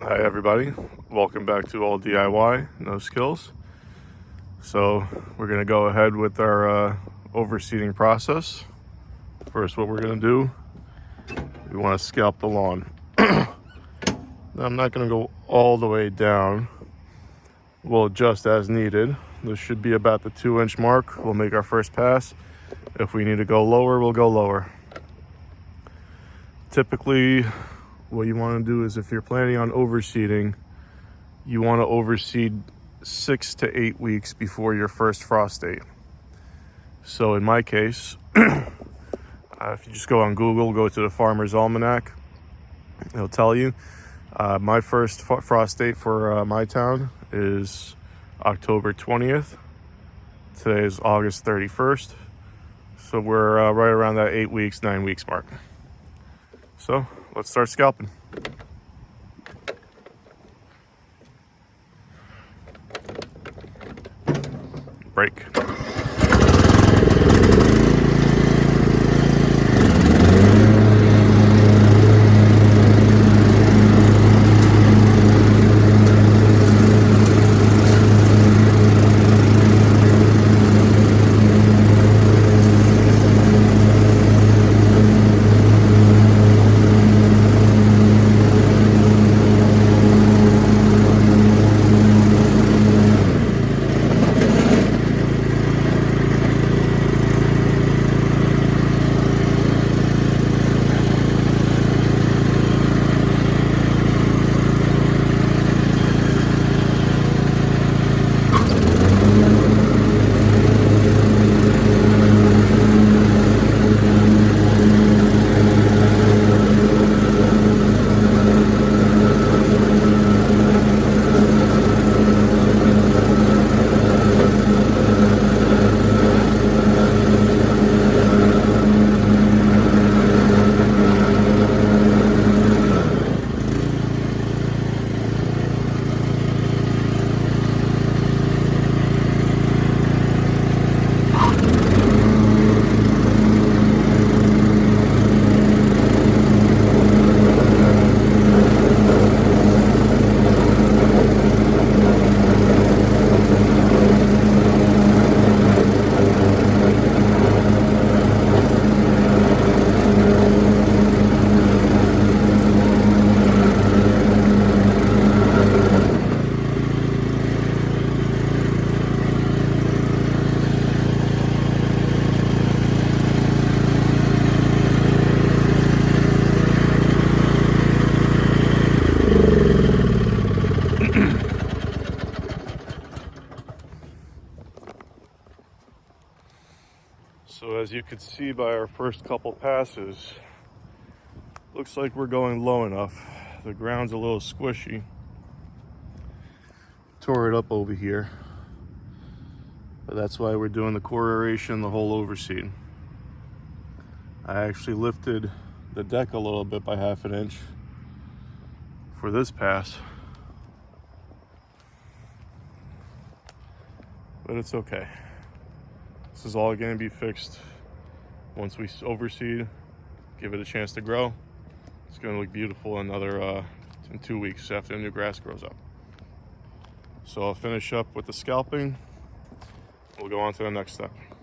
Hi everybody, welcome back to All DIY, No Skills. So we're going to go ahead with our overseeding process. First, what we're going to do, we want to scalp the lawn. Now, I'm not going to go all the way down. We'll adjust as needed. This should be about the 2-inch mark. We'll make our first pass. If we need to go lower, we'll go lower. Typically, what you want to do is if you're planning on overseeding, you want to overseed 6 to 8 weeks before your first frost date. So in my case, if you just go on Google, go to the Farmer's Almanac, it'll tell you. My first frost date for my town is October 20th. Today is August 31st. So we're right around that 8 weeks, 9 weeks mark. So let's start scalping. Break. So as you could see by our first couple passes, looks like we're going low enough. The ground's a little squishy. Tore it up over here. But that's why we're doing the core aeration, the whole overseed. I actually lifted the deck a little bit by 1/2 inch for this pass. But it's okay. This is all going to be fixed once we overseed, give it a chance to grow. It's going to look beautiful in 2 weeks after the new grass grows up. So I'll finish up with the scalping. We'll go on to the next step.